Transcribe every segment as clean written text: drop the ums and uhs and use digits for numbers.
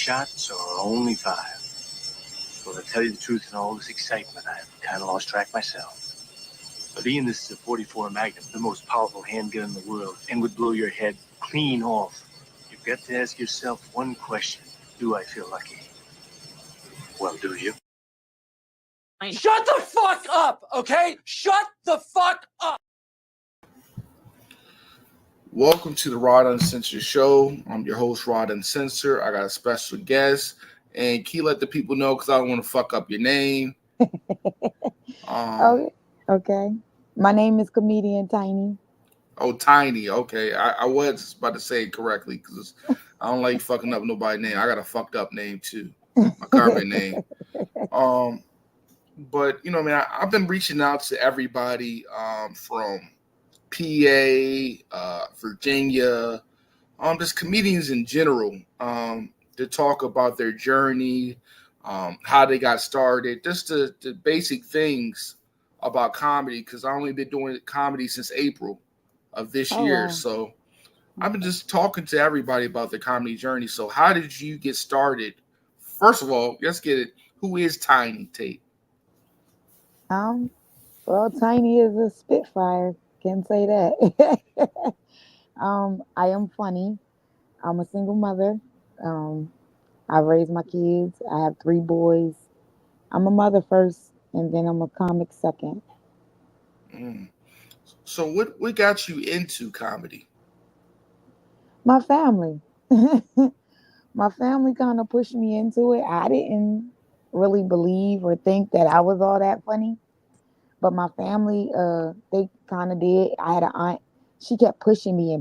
shots or only 5? Well, to tell you the truth, in all this excitement, I've kind of lost track myself. But Ian, this is a 44 Magnum, the most powerful handgun in the world, and would blow your head clean off. You've got to ask yourself one question. Do I feel lucky? Well, do you? Shut the fuck up, okay? Shut the fuck up! Welcome to the Rod Uncensored Show. I'm your host, Rod Uncensored. I got a special guest. And can you let the people know, because I don't want to fuck up your name. Okay. My name is comedian Tynee. Oh, Tynee. Okay. I was about to say it correctly because I don't like fucking up nobody's name. I got a fucked up name too. My government name. But, you know, man, I've been reaching out to everybody from PA, Virginia, just comedians in general, to talk about their journey, how they got started, just the basic things about comedy, because I've only been doing comedy since April of this year. Wow. So I've been just talking to everybody about the comedy journey. So how did you get started? First of all, let's get it. Who is Tynee Tate? Well, Tynee is a spitfire. Can't say that. I am funny. I'm a single mother. I raised my kids. I have 3 boys. I'm a mother first, and then I'm a comic second. So what got you into comedy? My family. My family kind of pushed me into it. I didn't really believe or think that I was all that funny. But my family, they kind of did. I had an aunt. She kept pushing me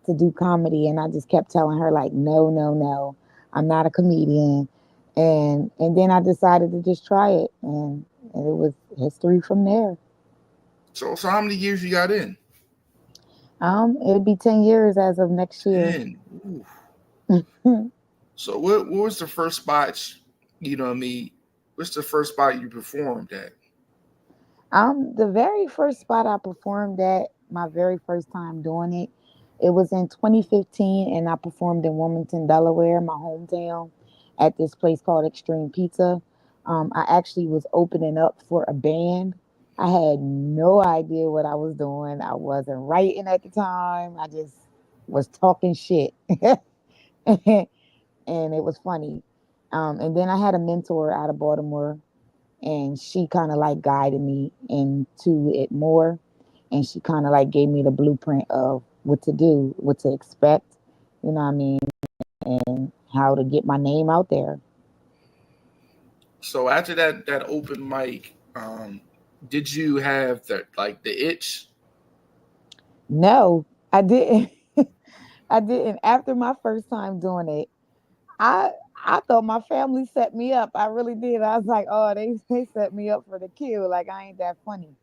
to do comedy. And I just kept telling her, like, no, I'm not a comedian. And then I decided to just try it. And it was history from there. So how many years you got in? It'll be 10 years as of next year. 10. So what was the first spot, you know what I mean? What's the first spot you performed at? The very first spot I performed at, my very first time doing it, it was in 2015, and I performed in Wilmington, Delaware, my hometown, at this place called Extreme Pizza. I actually was opening up for a band. I had no idea what I was doing. I wasn't writing at the time. I just was talking shit. And it was funny. And then I had a mentor out of Baltimore, and she kind of like guided me into it more. And she kind of like gave me the blueprint of what to do, what to expect, you know what I mean, and how to get my name out there. So after that open mic, did you have the itch? No, I didn't. I didn't. After my first time doing it, I thought my family set me up. I really did. I was like, oh, they set me up for the kill. Like, I ain't that funny.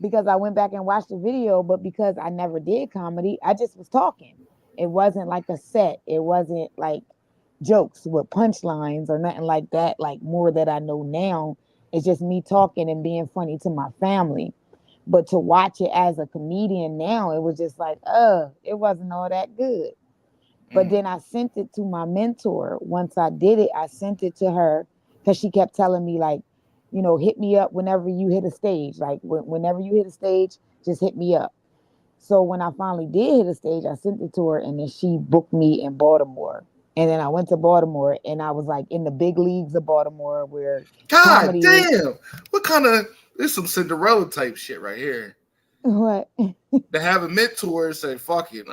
Because I went back and watched the video, but because I never did comedy, I just was talking. It wasn't like a set. It wasn't like jokes with punchlines or nothing like that, like more that I know now. It's just me talking and being funny to my family. But to watch it as a comedian now, it was just like, it wasn't all that good. But then I sent it to my mentor. Once I did it, I sent it to her because she kept telling me, like, you know, hit me up whenever you hit a stage. Like, whenever you hit a stage, just hit me up. So when I finally did hit a stage, I sent it to her, and then she booked me in Baltimore. And then I went to Baltimore, and I was like in the big leagues of Baltimore, where God damn, what kind of, this some Cinderella type shit right here. What? To have a mentor and say, fuck it,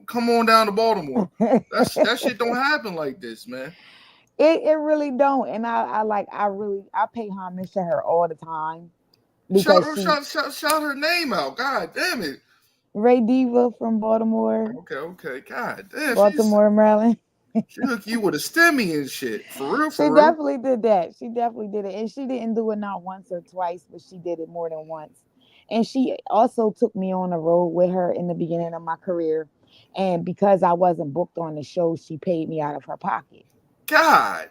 come on down to Baltimore. That shit don't happen like this, man. It really don't. And I pay homage to her all the time. Shout her name out. God damn it. Ray Diva from Baltimore. Okay. God damn. Baltimore, Maryland. She hooked you with a STEMI and shit. For real. She definitely did that. She definitely did it. And she didn't do it not once or twice, but she did it more than once. And she also took me on a road with her in the beginning of my career. And because I wasn't booked on the show, she paid me out of her pocket. God.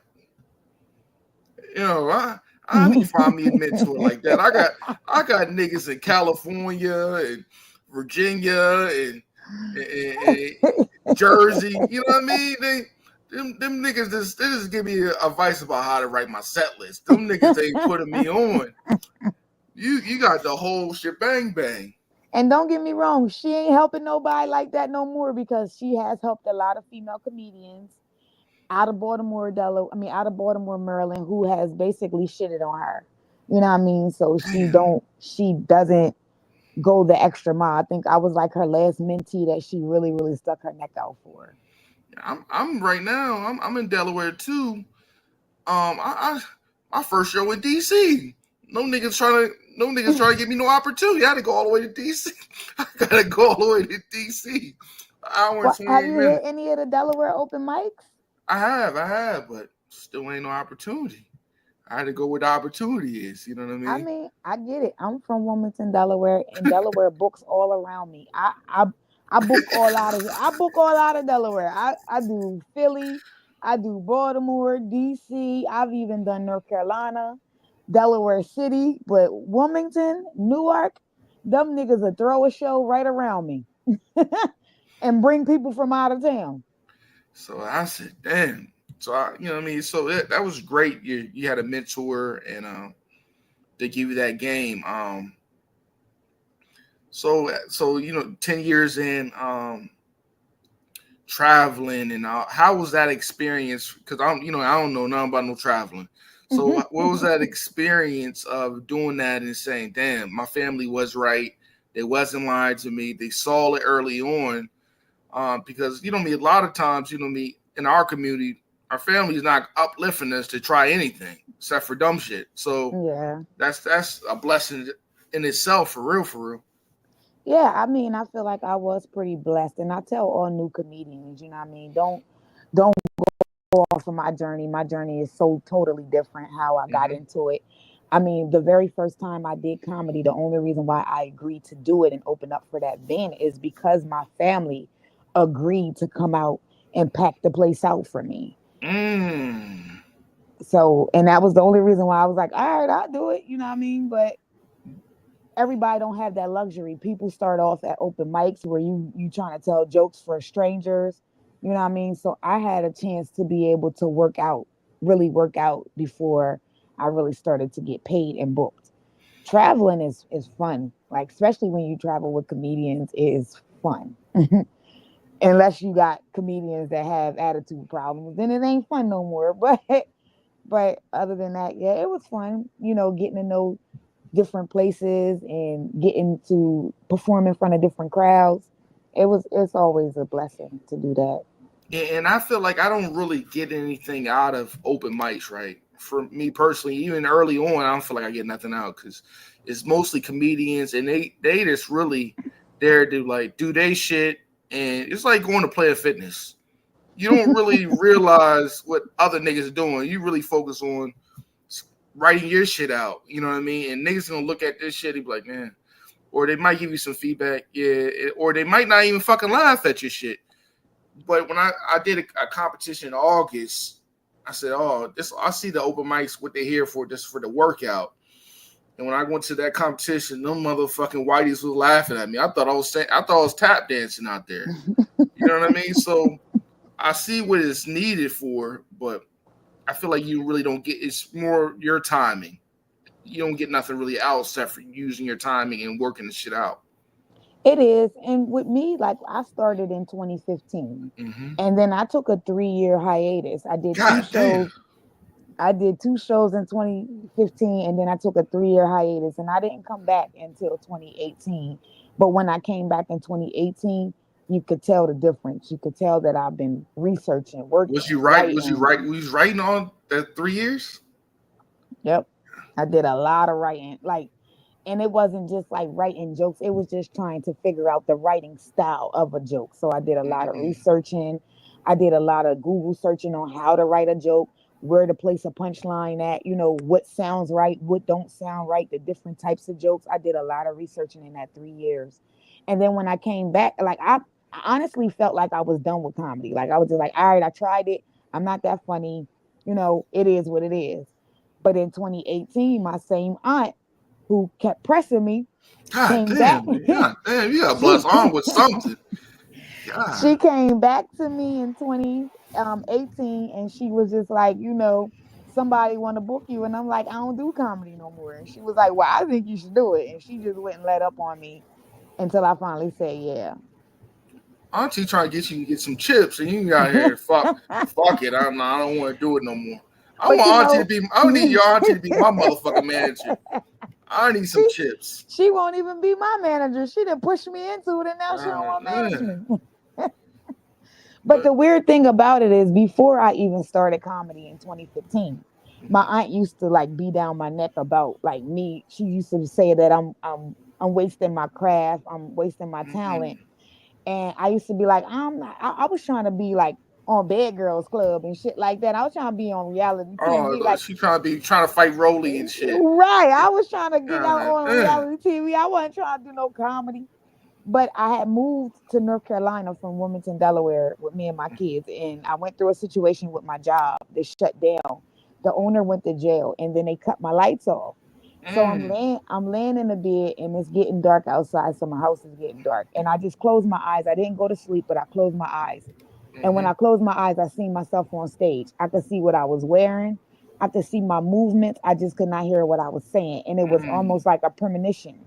You know, I need to find me a mentor like that. I got niggas in California and Virginia and Jersey. You know what I mean? them niggas they just give me advice about how to write my set list. Them niggas ain't putting me on. You got the whole shebang bang. And don't get me wrong, she ain't helping nobody like that no more because she has helped a lot of female comedians out of Baltimore, out of Baltimore, Maryland, who has basically shitted on her. You know what I mean? So she doesn't go the extra mile. I think I was like her last mentee that she really, really stuck her neck out for. I'm right now. I'm in Delaware too. I my first show in DC. No niggas trying to give me no opportunity. I had to go all the way to DC. I gotta go all the way to DC. Hour and 28 have you minutes. hit any of the Delaware open mics? I have, but still ain't no opportunity. I had to go where the opportunity is. You know what I mean? I mean, I get it. I'm from Wilmington, Delaware, and Delaware books all around me. I book all out of I book all out of Delaware. I do Philly, I do Baltimore, DC. I've even done North Carolina, Delaware City, but Wilmington, Newark, them niggas will throw a show right around me and bring people from out of town. So I said, damn. So you know what I mean? So that was great. You had a mentor and they give you that game. So 10 years in traveling and how was that experience? Because I don't know nothing about no traveling. So what was that experience of doing that and saying, damn, my family was right. They wasn't lying to me. They saw it early on. Because a lot of times, in our community, our family is not uplifting us to try anything except for dumb shit. So yeah, that's a blessing in itself, for real. Yeah, I mean, I feel like I was pretty blessed, and I tell all new comedians, you know what I mean, don't go off of my journey. My journey is so totally different how I got into it. I mean, the very first time I did comedy, the only reason why I agreed to do it and open up for that then is because my family agreed to come out and pack the place out for me. So, and that was the only reason why I was like, all right, I'll do it, you know what I mean? But everybody don't have that luxury. People start off at open mics where you trying to tell jokes for strangers, you know what I mean? So I had a chance to be able to really work out before I really started to get paid and booked. Traveling is fun, like especially when you travel with comedians, it is fun. Unless you got comedians that have attitude problems, then it ain't fun no more. But other than that, yeah, it was fun, getting to know different places and getting to perform in front of different crowds. It's always a blessing to do that. And I feel like I don't really get anything out of open mics, right? For me personally, even early on, I don't feel like I get nothing out because it's mostly comedians and they just really there to like do their shit. And it's like going to Planet Fitness. You don't really realize what other niggas are doing. You really focus on writing your shit out. You know what I mean? And niggas gonna look at this shit and be like, man. Or they might give you some feedback. Yeah. Or they might not even fucking laugh at your shit. But when I did a competition in August, I said, I see the open mics, what they're here for, just for the workout. And when I went to that competition, them motherfucking whiteys was laughing at me. I thought I was tap dancing out there. You know what I mean? So I see what it's needed for, but I feel like you really don't get. It's more your timing. You don't get nothing really out except for using your timing and working the shit out. It is, and with me, like I started in 2015, and then I took a 3-year hiatus. I did two shows. I did 2 shows in 2015, and then I took a 3-year hiatus, and I didn't come back until 2018. But when I came back in 2018, you could tell the difference. You could tell that I've been researching, working. Was you right? Was you writing on that 3 years? Yep, I did a lot of writing, and it wasn't just like writing jokes. It was just trying to figure out the writing style of a joke. So I did a lot of researching. I did a lot of Google searching on how to write a joke, where to place a punchline at, what sounds right, what don't sound right, the different types of jokes. I did a lot of researching in that 3 years. And then when I came back, like I honestly felt like I was done with comedy. Like I was just like, all right, I tried it. I'm not that funny. It is what it is. But in 2018, my same aunt who kept pressing me came back. God damn, you got blessed on with something. God. She came back to me in 2018 18, and she was just like, somebody want to book you, and I'm like, I don't do comedy no more. And she was like, well, I think you should do it, and she just went and let up on me until I finally said, yeah. Auntie trying to get you to get some chips, and you got here, fuck it. I don't want to do it no more. I don't need your auntie to be my motherfucking manager. I need some chips. She won't even be my manager. She done pushed me into it, and now she don't want to manage me. But the weird thing about it is, before I even started comedy in 2015, my aunt used to like be down my neck about like me. She used to say that I'm wasting my craft, I'm wasting my talent, and I used to be like, I was trying to be like on Bad Girls Club and shit like that. I was trying to be on reality TV. Like she trying to fight Rolly and shit. Right. I was trying to get out on reality TV. I wasn't trying to do no comedy. But I had moved to North Carolina from Wilmington, Delaware with me and my kids. And I went through a situation with my job that shut down. The owner went to jail, and then they cut my lights off. So I'm laying in the bed, and it's getting dark outside. So my house is getting dark. And I just closed my eyes. I didn't go to sleep, but I closed my eyes. And when I closed my eyes, I seen myself on stage. I could see what I was wearing. I could see my movements. I just could not hear what I was saying. And it was almost like a premonition.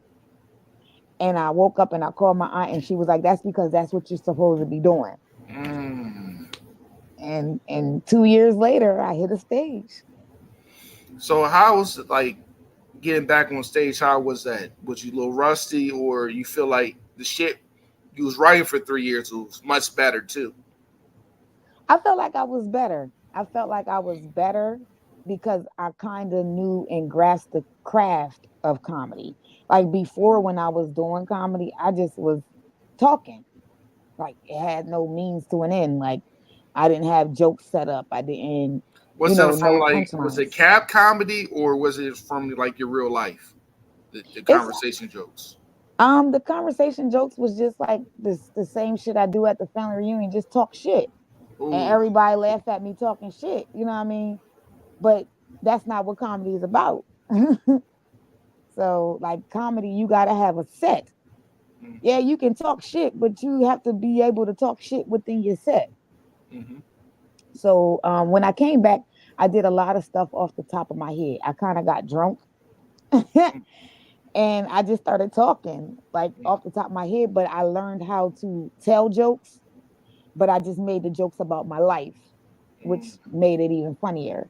And I woke up and I called my aunt, and she was like, that's because that's what you're supposed to be doing. And 2 years later, I hit a stage. So how was it like getting back on stage? How was that? Was you a little rusty, or you feel like the shit you was writing for 3 years was much better too? I felt like I was better. I felt like I was better because I kind of knew and grasped the craft of comedy. Like before, when I was doing comedy, I just was talking. Like it had no means to an end. Like I didn't have jokes set up. I didn't. Was it from was it cab comedy, or was it from like your real life? The conversation jokes. The conversation jokes was just like the same shit I do at the family reunion. Just talk shit. Ooh. And everybody laugh at me talking shit. You know what I mean? But that's not what comedy is about. So, like comedy, you got to have a set. Yeah, you can talk shit, but you have to be able to talk shit within your set. So, when I came back, I did a lot of stuff off the top of my head. I kind of got drunk. And I just started talking, like, off the top of my head. But I learned how to tell jokes. But I just made the jokes about my life, which made it even funnier.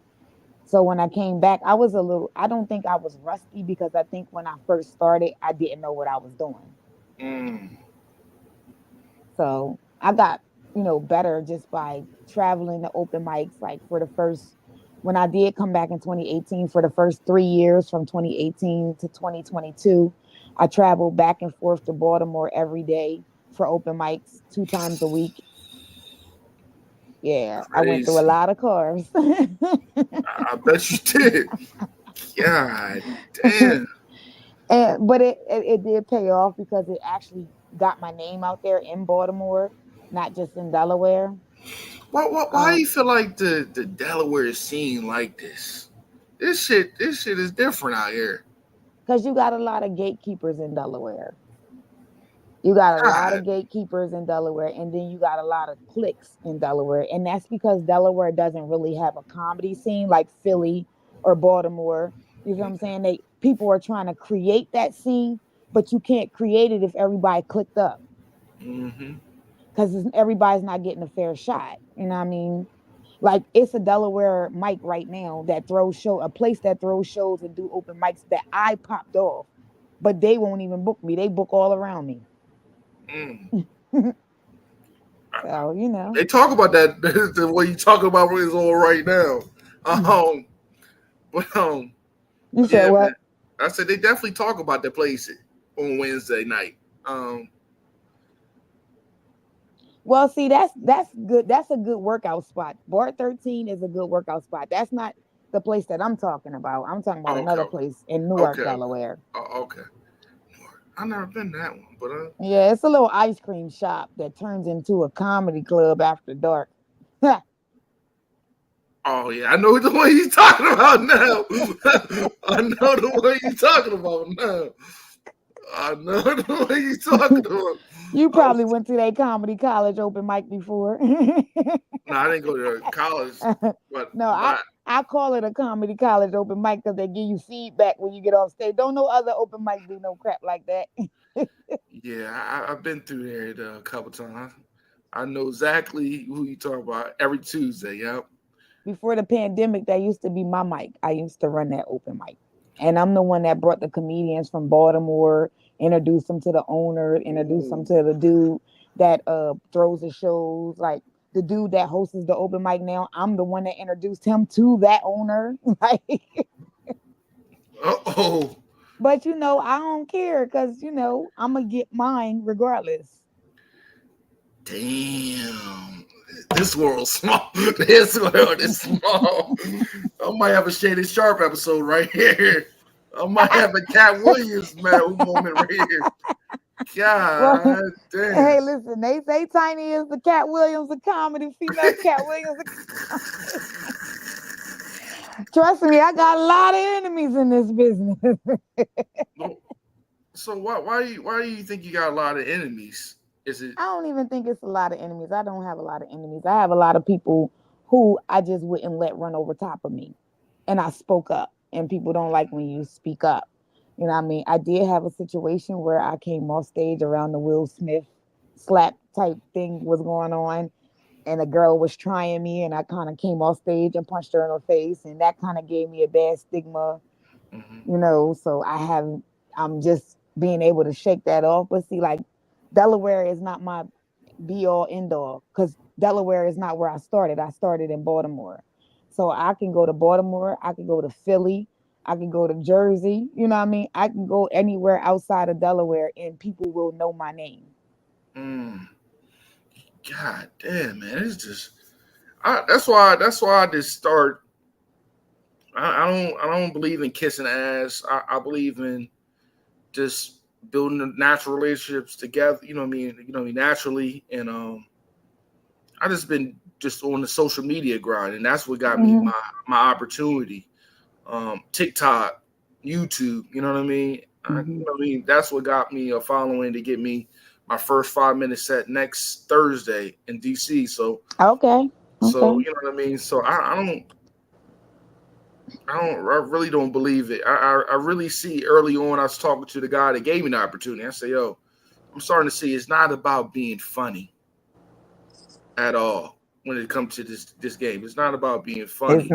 So when I came back, I don't think I was rusty, because I think when I first started, I didn't know what I was doing. So I got, better just by traveling to open mics. Like when I did come back in 2018, for the first 3 years from 2018 to 2022, I traveled back and forth to Baltimore every day for open mics 2 times a week. Yeah, crazy. I went through a lot of cars. I bet you did. God damn. But it did pay off, because it actually got my name out there in Baltimore, not just in Delaware. Why do you feel like the Delaware scene like this? This shit is different out here. Because you got a lot of gatekeepers in Delaware. You got a lot of gatekeepers in Delaware, and then you got a lot of cliques in Delaware. And that's because Delaware doesn't really have a comedy scene like Philly or Baltimore. You know what I'm saying? People are trying to create that scene, but you can't create it if everybody clicked up. Because everybody's not getting a fair shot. You know what I mean? Like, it's a Delaware mic right now that a place that throws shows and do open mics that I popped off, but they won't even book me. They book all around me. So, they talk about that the way you talk about is all right now. You said what? Man. I said they definitely talk about the place on Wednesday night. Well, see, that's good. That's a good workout spot. Bar 13 is a good workout spot. That's not the place that I'm talking about. I'm talking about another place in Newark, Delaware. Okay. I've never been to that one, but yeah, it's a little ice cream shop that turns into a comedy club after dark. Oh yeah, I know the one you're talking about now. I know the one you're talking about now. I know the way you talking about. You probably went to that comedy college open mic before. No, I didn't go to college, but No, I call it a comedy college open mic because they give you feedback when you get off stage. Don't no other open mic do no crap like that. yeah, I've been through there a couple times. I know exactly who you talk about every Tuesday. Yep. Before the pandemic, that used to be my mic. I used to run that open mic. And I'm the one that brought the comedians from Baltimore, introduced them to the owner, introduced them to the dude that throws the shows, like the dude that hosts the open mic now. I'm the one that introduced him to that owner. Like, Oh, but I don't care because I'm gonna get mine regardless. damn. This world's small. This world is small. I might have a Shaded Sharp episode right here. I might have a Cat Williams moment right here. God Well, damn. hey, listen, they say Tiny is the Cat Williams of comedy, female Cat Williams of comedy. Trust me, I got a lot of enemies in this business. So why do you think you got a lot of enemies? Is it? I don't even think it's a lot of enemies. I don't have a lot of enemies. I have a lot of people who I just wouldn't let run over top of me. And I spoke up, and people don't like when you speak up. You know what I mean? I did have a situation where I came off stage around the Will Smith slap type thing was going on, and a girl was trying me, and I kind of came off stage and punched her in her face, and that kind of gave me a bad stigma, So I'm just being able to shake that off. But see, like, Delaware is not my be all end all because Delaware is not where I started. I started in Baltimore. So I can go to Baltimore, I can go to Philly, I can go to Jersey, you know what I mean? I can go anywhere outside of Delaware and people will know my name. God damn, man. It's just that's why I just start. I don't believe in kissing ass. I believe in just building natural relationships together, naturally. And I just been just on the social media grind, and that's what got me my opportunity. TikTok, YouTube, you know what I mean? That's what got me a following to get me my first 5-minute set next Thursday in DC. So okay. So you know what I mean? So I really don't believe it. I really see early on. I was talking to the guy that gave me the opportunity. I say, yo, I'm starting to see it's not about being funny at all when it comes to this game. It's not about being funny.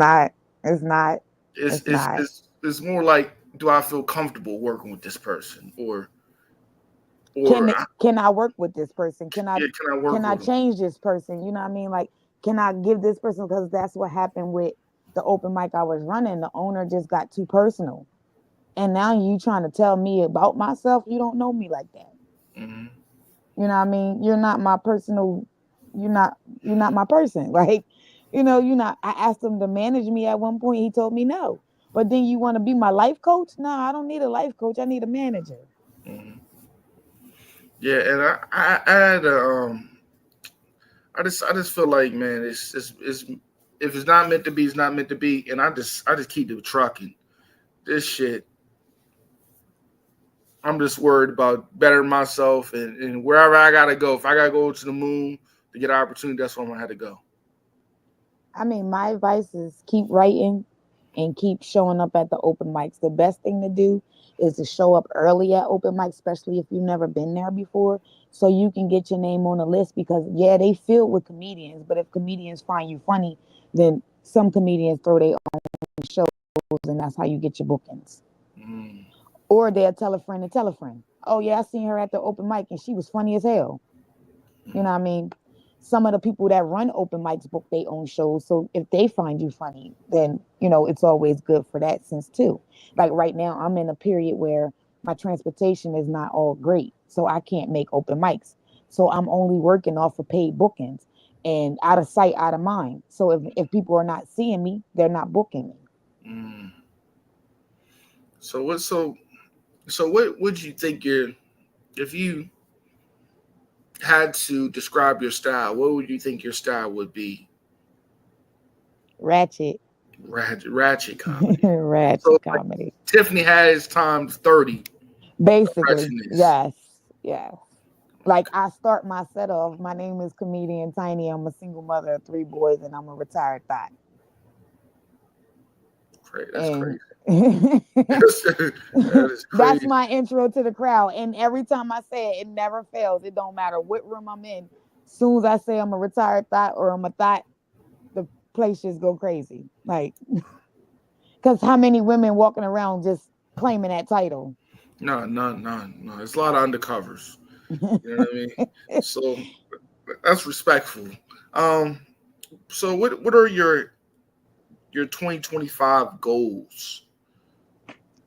It's not. It's more like, do I feel comfortable working with this person, or can I work with this person? Can I change this person? You know what I mean? Like, can I give this person, because that's what happened with the open mic I was running. The owner just got too personal. And now you trying to tell me about myself. You don't know me like that. Mm-hmm. You know what I mean? You're not my personal, you're not my person. Like, you're not. I asked him to manage me at one point. He told me no. But then you want to be my life coach? No, I don't need a life coach. I need a manager. Mm-hmm. Yeah, and I had I just feel like, man, it's if it's not meant to be, it's not meant to be, and I just keep it trucking. This shit, I'm just worried about bettering myself and wherever I gotta go. If I gotta go to the moon to get an opportunity, that's where I'm gonna have to go. I mean, my advice is keep writing and keep showing up at the open mics. The best thing to do is to show up early at open mics, especially if you've never been there before, so you can get your name on the list. Because they filled with comedians, but if comedians find you funny, then some comedians throw their own shows, and that's how you get your bookings. Or they'll tell a friend and tell a friend, oh yeah, I seen her at the open mic and she was funny as hell. You know what I mean? Some of the people that run open mics book their own shows. So if they find you funny, then, it's always good for that sense too. Like right now, I'm in a period where my transportation is not all great. So I can't make open mics. So I'm only working off of paid bookings, and out of sight, out of mind. So if people are not seeing me, they're not booking me. So what would you think if you had to describe your style, what would you think your style would be? Ratchet comedy. Ratchet comedy. Tiffany has times 30. Basically, Impressionist. yes. Like I start my set off. My name is comedian Tiny. I'm a single mother of 3 boys, and I'm a retired thought. That's And crazy. That is that's crazy. my intro to the crowd. And every time I say it, it never fails. It don't matter what room I'm in. Soon as I say I'm a retired thought or I'm a thought, the place just go crazy. Like, because how many women walking around just claiming that title? No. It's a lot of undercovers. You know what I mean? So that's respectful. Um, so what are your 2025 goals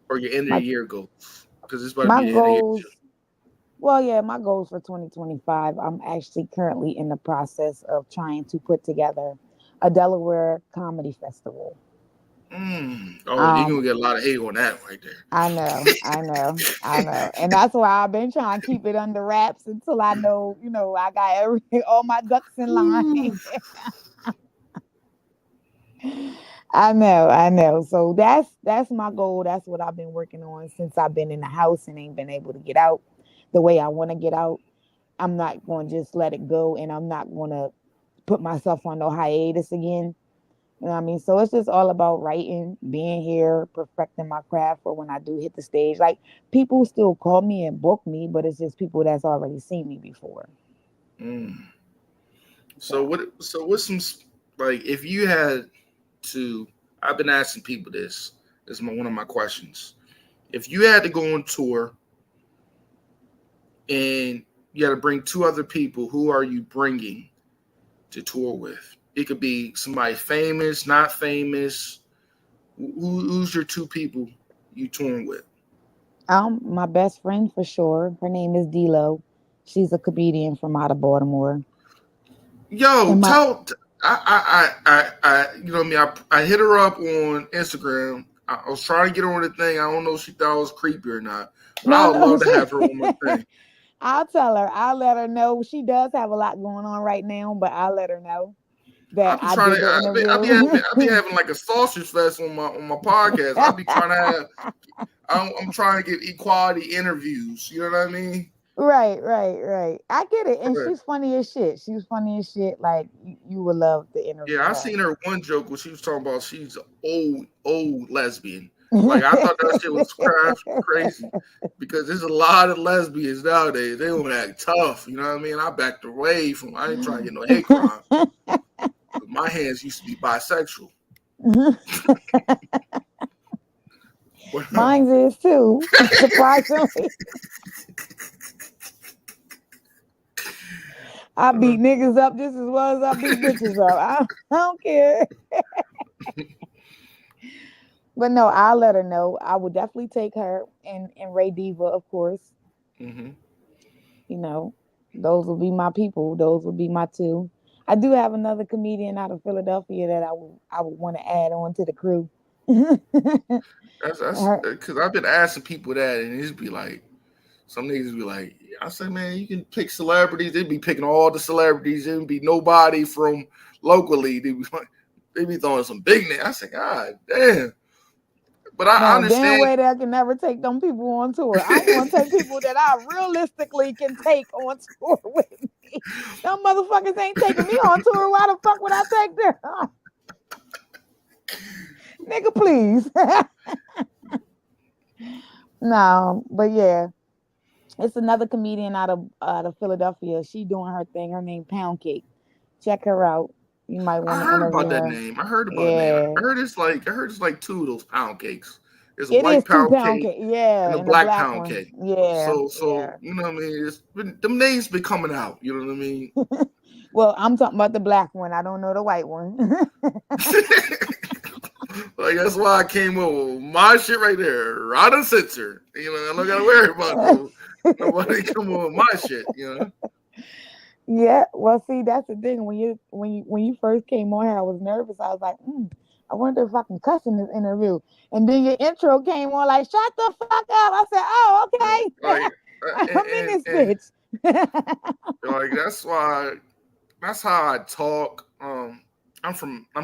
or your end of the my year goals? Because it's about to my be the end of the year. goals. Well, yeah, my goals for 2025. I'm actually currently in the process of trying to put together a Delaware comedy festival. Oh, you're Um, gonna get a lot of hate on that right there. I know. And that's why I've been trying to keep it under wraps until I know, I got all my ducks in line. I know. So that's my goal. That's what I've been working on since I've been in the house and ain't been able to get out the way I want to get out. I'm not going to just let it go, and I'm not going to put myself on no hiatus again. You know what I mean? So it's just all about writing, being here, perfecting my craft for when I do hit the stage. Like people still call me and book me, but it's just people that's already seen me before. Mm. So So what? So what's some like if you had to? I've been asking people this. This is one of my questions. If you had to go on tour and you had to bring two other people, who are you bringing to tour with? It could be somebody famous, not famous. Who's your two people you touring with? my best friend for sure. Her name is D'Lo. She's a comedian from out of Baltimore. Yo, And my tell you know what I mean. I hit her up on Instagram. I was trying to get her on the thing. I don't know if she thought I was creepy or not, but I no would no love to have her on my thing. I'll tell her. I'll let her know. She does have a lot going on right now, but I'll let her know that I be I trying did to. the I be interview. having like a sausage fest on my podcast. I be trying to have. I'm trying to get equality interviews. You know what I mean? Right. I get it. And Right. she's funny as shit. She's funny as shit. Like you would love to interview Yeah, I her. seen her one joke where she was talking about she's an old lesbian. Like I thought that shit was crazy because there's a lot of lesbians nowadays. They don't act tough, you know what I mean? I backed away from. I ain't trying to get no hate crime. But my hands used to be bisexual. Mine is too, surprisingly. I beat niggas up just as well as I beat bitches up. I don't care. But no, I'll let her know. I would definitely take her and Ray Diva, of course. hmm You know, those will be my people. Those will be my two. I do have another comedian out of Philadelphia that I would want to add on to the crew. That's Her, because I've been asking people that, and it's be like some niggas be like, I say, man, you can pick celebrities. They'd be picking all the celebrities. There'd be nobody from locally. They be throwing some big names. I say, God damn. But I no, damn understand. way that I can never take them people on tour. I'm going to take people that I realistically can take on tour with me. Them motherfuckers ain't taking me on tour. Why the fuck would I take them? Nigga, please. No, but yeah, it's another comedian out of Philadelphia. She doing her thing. Her name Pound Cake. Check her out. You might I want to heard interview about that her. name. I heard about the name. Yeah, I heard it's like two of those pound cakes. There's a it white is two pound pound cake cake. Yeah, and a and the black black pound one. cake. Yeah, So yeah. you know what I mean? Them names been coming out. You know what I mean? Well, I'm talking about the black one. I don't know the white one. Like that's why I came up with my shit right there. Rod and Sitzer. You know, I don't gotta worry about nobody come on with my shit, you know. Yeah, well, see, that's the thing. When you first came on here, I was nervous. I was like, I wonder if I can cuss in this interview. And then your intro came on like, shut the fuck up. I said, oh, Like okay. I'm in this and bitch. like that's how I talk. I'm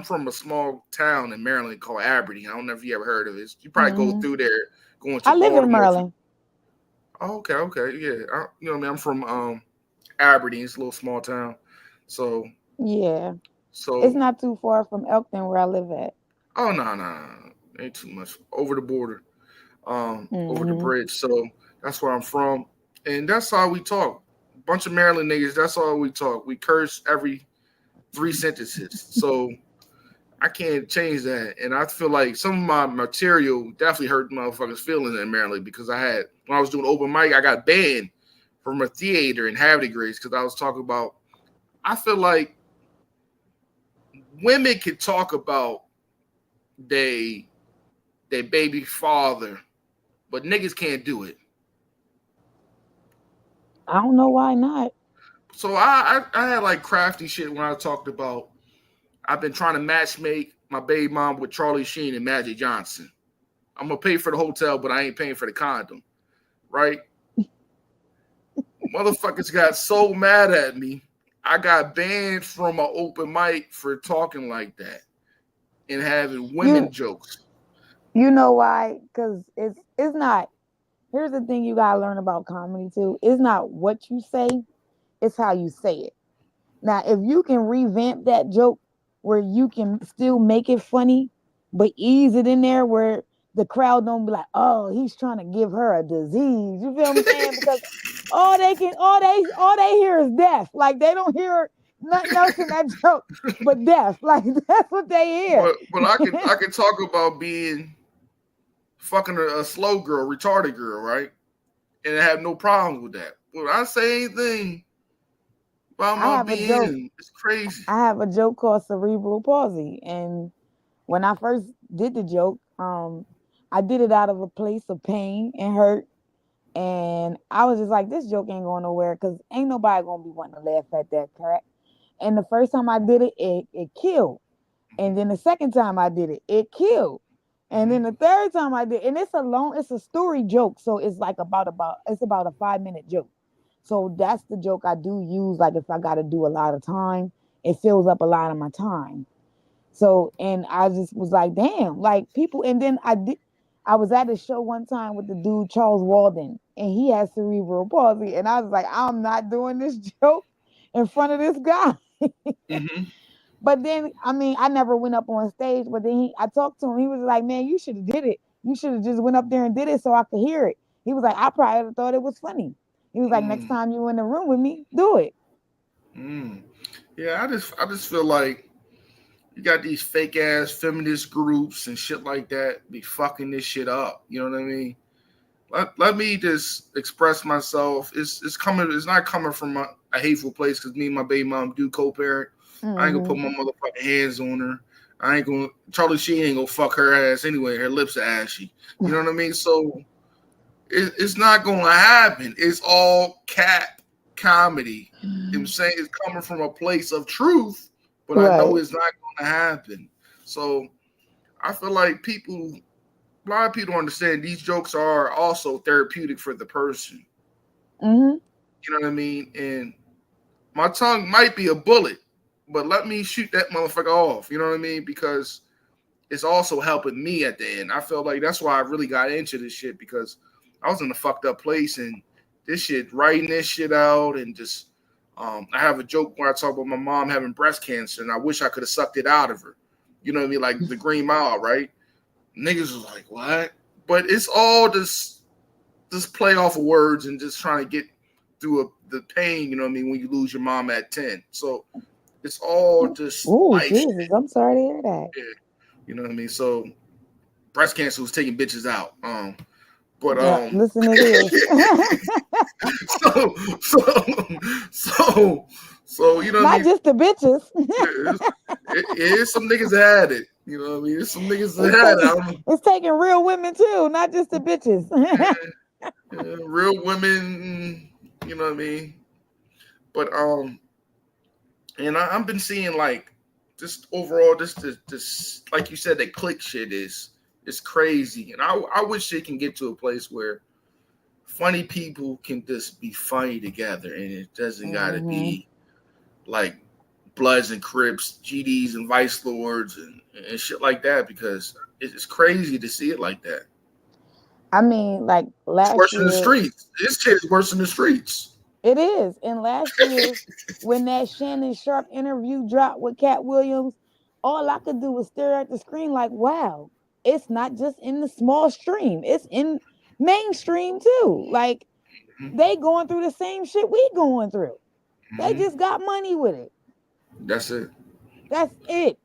from a small town in Maryland called Aberdeen. I don't know if you ever heard of it. You probably go Hmm. through there going to I live in Baltimore. Maryland. Oh, okay, yeah. You know what I mean? I'm from Aberdeen. It's a little small town, so Yeah. It's so. not too far from Elkton where I live at. Oh no, ain't too much over the border, over the Hmm. bridge. So that's where I'm from, and that's how we talk. Bunch of Maryland niggas. That's all we talk. We curse every 3 sentences. So I can't change that. And I feel like some of my material definitely hurt motherfuckers' feelings in Maryland because when I was doing open mic, I got banned from a theater in Havre de Grace because I was talking about. I feel like women can talk about they their baby father, but niggas can't do it. I don't know why not. So I had like crafty shit when I talked about I've been trying to match make my baby mom with Charlie Sheen and Magic Johnson. I'm gonna pay for the hotel, but I ain't paying for the condom, right? Motherfuckers got so mad at me. I got banned from an open mic for talking like that and having women You jokes. you know why? Because it's not. Here's the thing you gotta learn about comedy too. It's not what you say, it's how you say it. Now, if you can revamp that joke where you can still make it funny, but ease it in there where the crowd don't be like, oh, he's trying to give her a disease. You feel what I'm saying? Because all they hear is death. Like they don't hear nothing else in that joke but death. Like that's what they hear. But I can talk about being fucking a slow girl, retarded girl, right? And I have no problem with that. But I say anything about I my have a joke. being, it's crazy. I have a joke called cerebral palsy. And when I first did the joke, I did it out of a place of pain and hurt. And I was just like, this joke ain't going nowhere because ain't nobody gonna be wanting to laugh at that crap. And the first time I did it, it killed. And then the second time I did it, it killed. And then the third time I did, and it's a story joke. So it's like it's about a 5 minute joke. So that's the joke I do use. Like if I gotta do a lot of time, it fills up a lot of my time. So, and I just was like, damn, like people. And then I was at a show one time with the dude, Charles Walden, and he has cerebral palsy. And I was like, I'm not doing this joke in front of this guy. Mm-hmm. But then, I mean, I never went up on stage, but then I talked to him. He was like, man, you should have did it. You should have just went up there and did it so I could hear it. He was like, I probably thought it was funny. He was like, next Mm. time you in the room with me, do it. Mm. Yeah, I just feel like you got these fake ass feminist groups and shit like that be fucking this shit up. You know what I mean? Let me just express myself. It's not coming from a hateful place because me and my baby mom do co-parent. I ain't gonna put Hmm. my motherfucking hands on her. I ain't gonna Charlie Sheen ain't gonna fuck her ass anyway. Her lips are ashy. You know what I mean? So it's not gonna happen. It's all cat comedy. I'm saying it's coming from a place of truth, but I know Right. it's not gonna happen. So I feel like a lot of people don't understand these jokes are also therapeutic for the person. Hmm. You know what I mean? And my tongue might be a bullet, but let me shoot that motherfucker off. You know what I mean? Because it's also helping me at the end. I feel like that's why I really got into this shit because I was in a fucked up place and this shit, writing this shit out and just, I have a joke where I talk about my mom having breast cancer and I wish I could have sucked it out of her. You know what I mean? Like the Green Mile, right? Niggas was like, what? But it's all this play off of words and just trying to get through the pain, you know what I mean, when you lose your mom at 10. So it's all just Oh, life shit. Jesus. I'm sorry to hear that. Yeah. You know what I mean? So breast cancer was taking bitches out. But Yeah, listen, it is. so so so so you know what I Not mean? just the bitches. It is some niggas that had it. You know what I mean? There's some niggas that It's had it. I taking don't know. it's taking real women too, not just the bitches. Real women, you know what I mean? But and I've been seeing like just overall this like you said that click shit is crazy, and I wish it can get to a place where funny people can just be funny together, and it doesn't gotta Hmm. be like Bloods and Crips, GDs and Vice Lords and shit like that because it's crazy to see it like that. I mean, like It's last worse in the year, streets. This shit is worse in the streets. it is. And last year, when that Shannon Sharp interview dropped with Cat Williams, all I could do was stare at the screen like, wow, it's not just in the small stream, it's in mainstream too. Like they going through the same shit we going through. They just got money with it. That's it. That's it.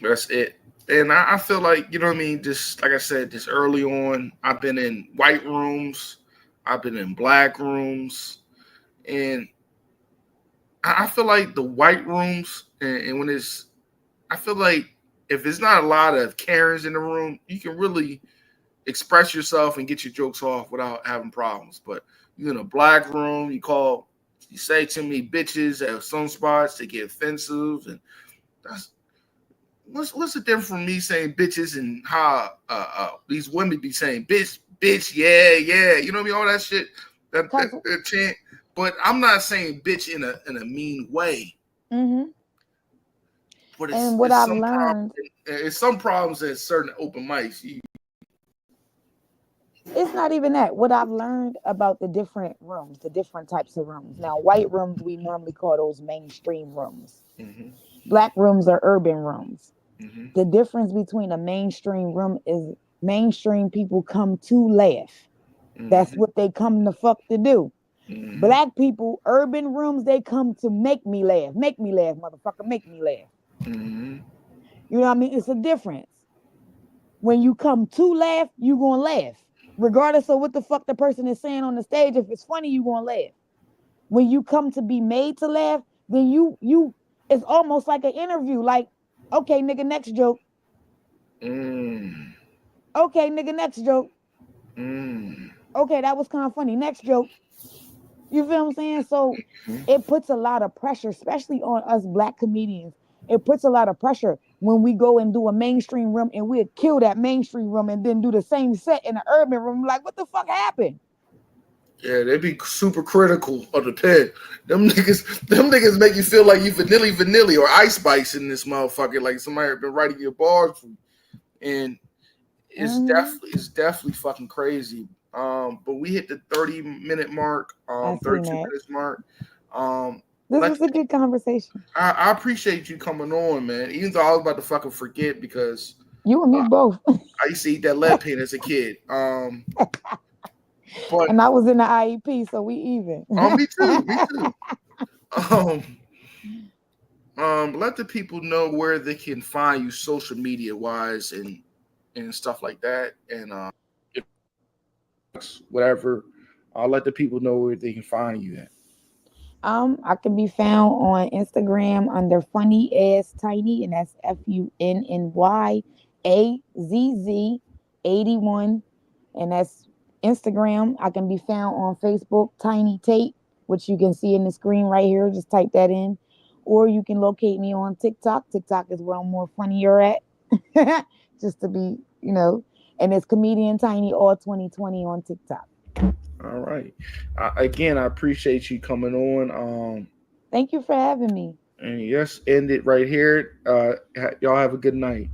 That's it. And I feel like, you know what I mean, just like I said, just early on, I've been in white rooms, I've been in black rooms, and I feel like the white rooms, and when it's, I feel like if there's not a lot of Karens in the room, you can really express yourself and get your jokes off without having problems. But you're in a black room, you say too many bitches at some spots, they get offensive, and that's what's the difference from me saying bitches and how these women be saying bitch, yeah, you know what I mean, all that shit, that chant. But I'm not saying bitch in a mean way. Mm-hmm. But and what I've learned, it's some problems at certain open mics. It's not even that. What I've learned about the different rooms, the different types of rooms. Now, white rooms, we normally call those mainstream rooms. Mm-hmm. Black rooms are urban rooms. Mm-hmm. The difference between a mainstream room is mainstream people come to laugh. Mm-hmm. That's what they come the fuck to do. Mm-hmm. Black people, urban rooms, they come to make me laugh. Make me laugh, motherfucker. Make me laugh. Mm-hmm. You know what I mean? It's a difference. When you come to laugh, you gonna laugh. Regardless of what the fuck the person is saying on the stage, if it's funny, you gonna laugh. When you come to be made to laugh, then you it's almost like an interview. Like, okay, nigga, next joke. Okay, nigga, next joke. Okay, that was kind of funny. Next joke. You feel what I'm saying? So it puts a lot of pressure, especially on us black comedians. It puts a lot of pressure when we go and do a mainstream room and we'll kill that mainstream room and then do the same set in an urban room. Like, what the fuck happened? Yeah, they be super critical of the pen. Them niggas make you feel like you vanilla or Ice Spice in this motherfucker. Like somebody been writing your bars, and it's definitely fucking crazy. But we hit the 30-minute mark, 32 minutes mark. This was a good conversation. I appreciate you coming on, man. Even though I was about to fucking forget because you and me both. I used to eat that lead paint as a kid. But, and I was in the IEP, so we even. Me too. Let the people know where they can find you social media wise and stuff like that, and whatever. I'll let the people know where they can find you at. I can be found on Instagram under Funny Ass Tiny, and that's FUNNYAZZ81, and that's Instagram. I can be found on Facebook, Tynee Tate, which you can see in the screen right here. Just type that in. Or you can locate me on TikTok. TikTok is where I'm more funnier at. Just to be, and it's Comedian Tiny all 2020 on TikTok. All right. Again, I appreciate you coming on. Thank you for having me. And yes, end it right here. Y'all have a good night.